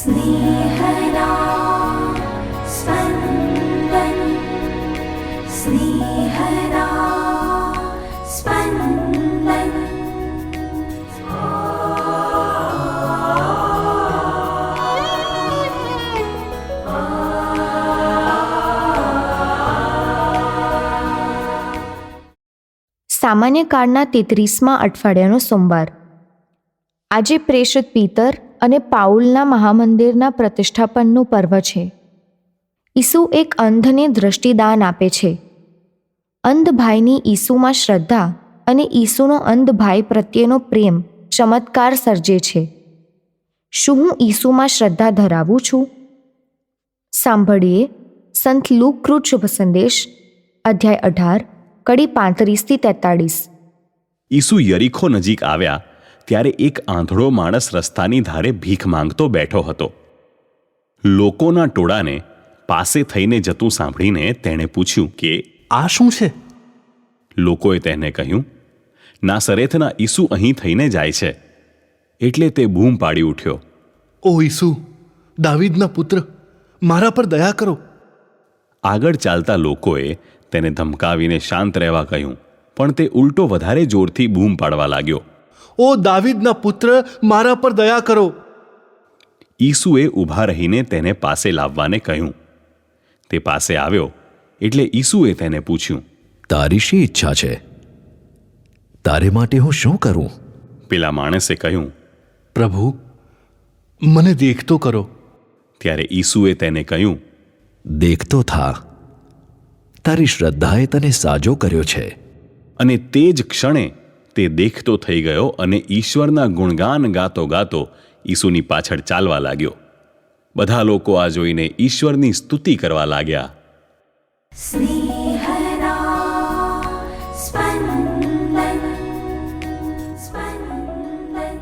स्नेहदा स्पन्दन स्नेहदा स्पन्दन। સામાન્ય કાળના 33મા અઠવાડિયાનો સોમવાર. આજે પ્રેષિત પીતર અને પાઉલના મહામંદિરના પ્રતિષ્ઠાપનનું પર્વ છે. ઈસુ એક અંધને દ્રષ્ટિદાન આપે છે. અંધ ભાઈની ઈસુમાં શ્રદ્ધા અને ઈસુનો અંધ ભાઈ પ્રત્યેનો પ્રેમ ચમત્કાર સર્જે છે. શું હું ઈસુમાં શ્રદ્ધા ધરાવું છું? સાંભળીએ સંત લુકકૃત શુભ સંદેશ, અધ્યાય 18, કડી 35-43. ઈસુ યરીખો નજીક આવ્યા ત્યારે એક આંધળો માણસ રસ્તાની ધારે ભીખ માંગતો બેઠો હતો. લોકોના ટોળાને પાસે થઈને જતું સાંભળીને તેણે પૂછ્યું કે આ શું છે? લોકોએ તેને કહ્યું, નાસરેથના ઈસુ અહીં થઈને જાય છે. એટલે તે બૂમ પાડી ઉઠ્યો, ઓ ઈસુ, દાવીદના પુત્ર, મારા પર દયા કરો. આગળ ચાલતા લોકોએ તેને ધમકાવીને શાંત રહેવા કહ્યું, પણ તે ઉલટો વધારે જોરથી બૂમ પાડવા લાગ્યો, ઓ દાવીદના પુત્ર, મારા પર દયા કરો. ઈસુએ ઊભા રહીને તેને પાસે લાવવાને કહ્યું. તે પાસે આવ્યો એટલે ઈસુએ તેને પૂછ્યું, તારી શી ઈચ્છા છે? તારે માટે હું શું કરું? પેલા માણસે કહ્યું, પ્રભુ, મને દેખતો કરો. ત્યારે ઈસુએ તેને કહ્યું, દેખતો થા, તારી શ્રદ્ધાએ તને સાજો કર્યો છે. અને તે જ ક્ષણે તે દેખતો થઈ ગયો અને ઈશ્વરના ગુણગાન ગાતો ગાતો ઈસુની પાછળ ચાલવા લાગ્યો. બધા લોકો આ જોઈને ઈશ્વરની સ્તુતિ કરવા લાગ્યા. स्नेहदा स्पन्दन स्पन्दन।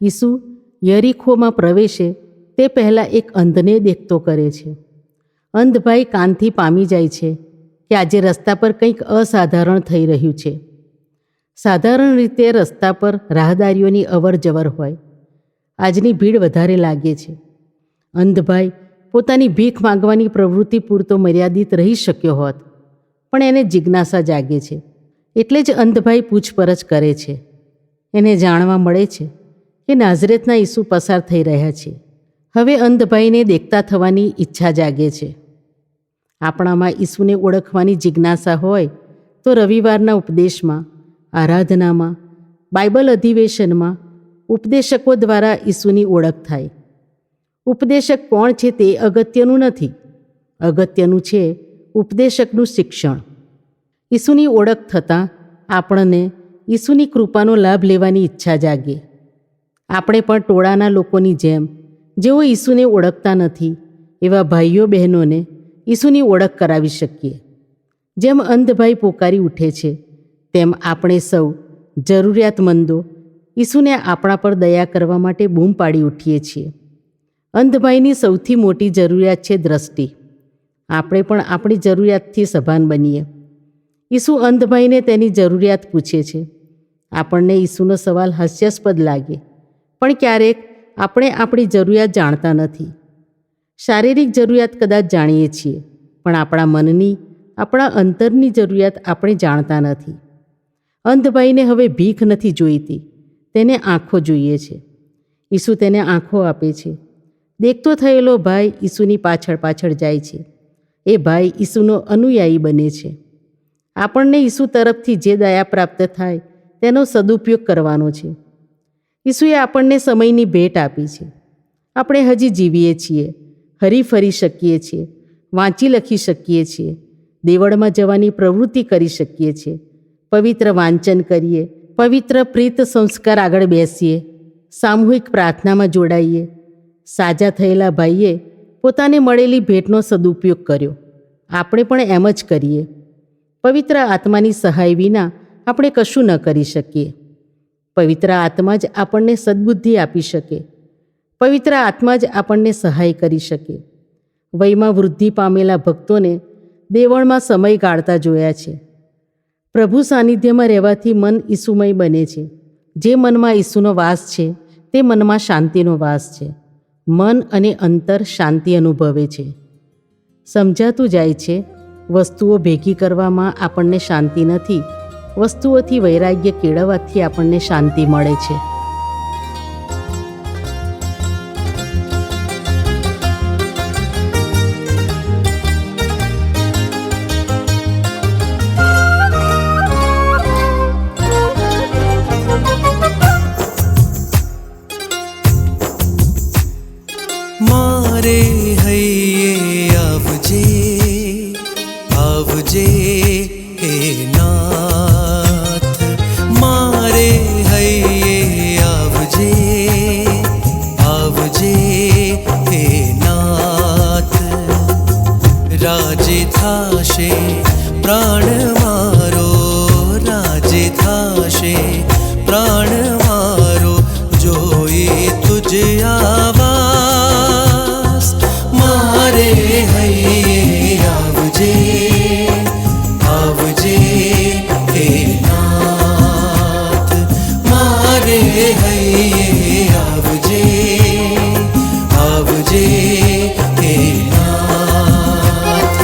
ઈસુ યરીખોમાં પ્રવેશે તે પહેલાં એક અંધને દેખતો કરે છે. અંધ ભાઈ કાનથી પામી જાય છે કે આજે રસ્તા પર કંઈક અસાધારણ થઈ રહ્યું છે. સાધારણ રીતે રસ્તા પર રાહદારીઓની અવર જવર હોય. આજની ભીડ વધારે લાગે છે. અંધ ભાઈ પોતાની ભીખ માંગવાની પ્રવૃત્તિ પૂરતો મર્યાદિત રહી શક્યો હોત, પણ એને જિજ્ઞાસા જાગે છે. એટલે જ અંધભાઈ પૂછપરછ કરે છે. એને જાણવા મળે છે કે નાઝરેથના ઈસુ પસાર થઈ રહ્યા છે. હવે અંધભાઈને દેખતા થવાની ઈચ્છા જાગે છે. આપણામાં ઈસુને ઓળખવાની જિજ્ઞાસા હોય તો રવિવારના ઉપદેશમાં, આરાધનામાં, બાઇબલ અધિવેશનમાં ઉપદેશકો દ્વારા ઈસુની ઓળખ થાય. ઉપદેશક કોણ છે તે અગત્યનું નથી. અગત્યનું છે ઉપદેશકનું શિક્ષણ. ઈસુની ઓળખ થતાં આપણને ઈસુની કૃપાનો લાભ લેવાની ઈચ્છા જાગે. આપણે પણ ટોળાના લોકોની જેમ, જેઓ ઈસુને ઓળખતા નથી, એવા ભાઈઓ બહેનોને ઈસુની ઓળખ કરાવી શકીએ. જેમ અંધભાઈ પોકારી ઉઠે છે, તેમ આપણે સૌ જરૂરિયાતમંદો ઈસુને આપણા પર દયા કરવા માટે બૂમ પાડી ઉઠીએ છીએ. અંધભાઈની સૌથી મોટી જરૂરિયાત છે દ્રષ્ટિ. આપણે પણ આપણી જરૂરિયાતથી સભાન બનીએ. ઈસુ અંધભાઈને તેની જરૂરિયાત પૂછે છે. આપણને ઈસુનો સવાલ હાસ્યાસ્પદ લાગે, પણ ક્યારેક આપણે આપણી જરૂરિયાત જાણતા નથી. શારીરિક જરૂરિયાત કદાચ જાણીએ છીએ, પણ આપણા મનની, આપણા અંતરની જરૂરિયાત આપણે જાણતા નથી. અંધભાઈને હવે ભીખ નથી જોઈતી, તેને આંખો જોઈએ છે. ઈસુ તેને આંખો આપે છે. દેખતો થયેલો ભાઈ ઈસુની પાછળ પાછળ જાય છે. એ ભાઈ ઈસુનો અનુયાયી બને છે. આપણને ઈસુ તરફથી જે દયા પ્રાપ્ત થાય તેનો સદુપયોગ કરવાનો છે. ઈસુએ આપણને સમયની ભેટ આપી છે. આપણે હજી જીવીએ છીએ, હરી ફરી શકીએ છીએ, વાંચી લખી શકીએ છીએ, દેવળમાં જવાની પ્રવૃત્તિ કરી શકીએ છીએ, પવિત્ર વાંચન કરીએ, પવિત્ર પ્રીત સંસ્કાર આગળ બેસીએ, સામૂહિક પ્રાર્થનામાં જોડાઈએ. સાજા થયેલા ભાઈએ પોતાને મળેલી ભેટનો સદુપયોગ કર્યો. આપણે પણ એમ જ કરીએ. પવિત્ર આત્માની સહાય વિના આપણે કશું ન કરી શકીએ. પવિત્ર આત્મા જ આપણને સદ્બુદ્ધિ આપી શકે. પવિત્ર આત્મા જ આપણને સહાય કરી શકે. વયમાં વૃદ્ધિ પામેલા ભક્તોને દેવળમાં સમય ગાળતા જોયા છે. પ્રભુ સાનિધ્યમાં રહેવાથી મન ઈસુમય બને છે. જે મનમાં ઈસુનો વાસ છે તે મનમાં શાંતિનો વાસ છે. મન અને અંતર શાંતિ અનુભવે છે. સમજાતું જાય છે, વસ્તુઓ ભેગી કરવામાં આપણને શાંતિ નથી, વસ્તુઓથી વૈરાગ્ય કેળવવાથી આપણને શાંતિ મળે છે. મારે હૈયે આવજે આવજે હે નાથ, મારે હૈયે આવજે આવજે હે નાથ. રાજે થાશે પ્રાણ મારો, રાજે થાશે પ્રાણ મારો, જોઈ તુજ આવાસ. મારે હૈયે આવજે આવજે હે નાથ, મારે હૈયે આવજે આવજે હે નાથ.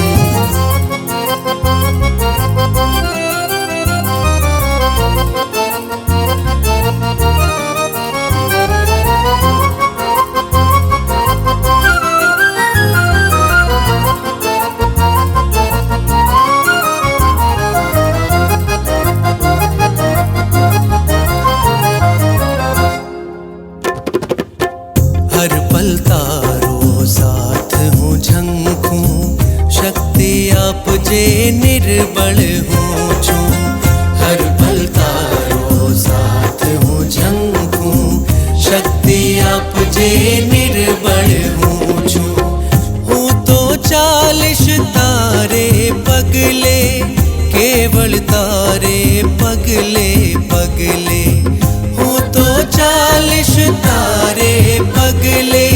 हर पल तारो साथ हूँ झंखूं, शक्ति आप जे निर्बल हूँ छूं. हर पल तारो साथ हूँ झंखूं, शक्ति आप जे निर्बल हूँ छूं. हूँ तो चालिश तारे पगले, केवल तारे पगले पगले. हूँ तो चालिश तारे पगले,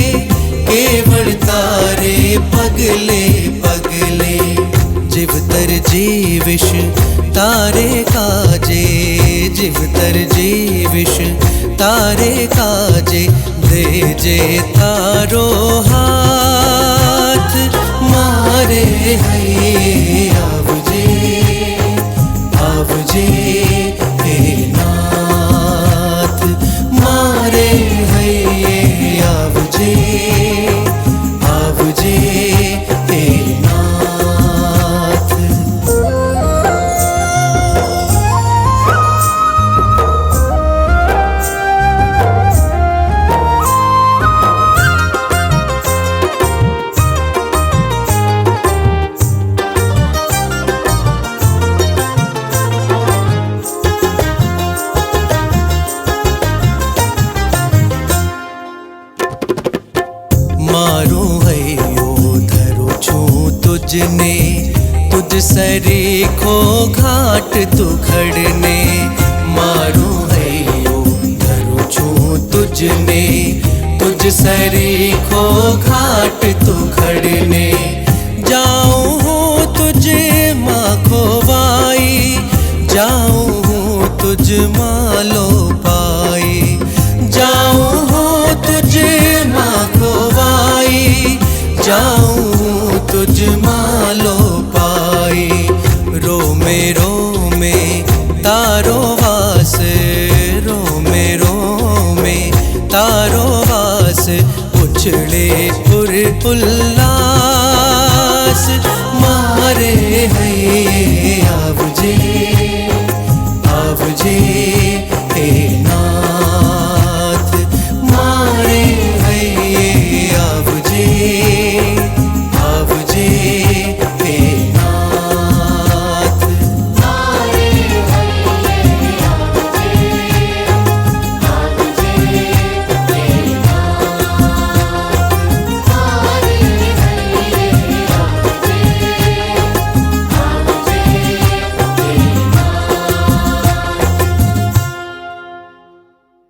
केवल तारे पगले पगले. जीवतर जीविश तारे काजे, जीवतर जीविश तारे काजे, दे जे तारो हाथ. मारे हैये आवजे आवजे हे नाथ, मारे हैये आवजे आवजे हे नाथ. मारो हૈયો ધરું છું તુજને, तुझ सरीखो घाट तुखड़ने. मारो हૈયો धરું છું तुझने, तुझ सरीखो घाट तुखड़ने. जाऊं हूँ तुझ माँ खोवाई, जाऊं हूँ तुझ मालो पाई. जाऊं हूँ तुझ माँ खोवाई, जाऊं हूँ तुझ मालो पाई. रोमे रोमे तारो वास, रोमे रोमे तारो वास. उछले पुर उल्लास, मारे हૈયે आवजे आवजे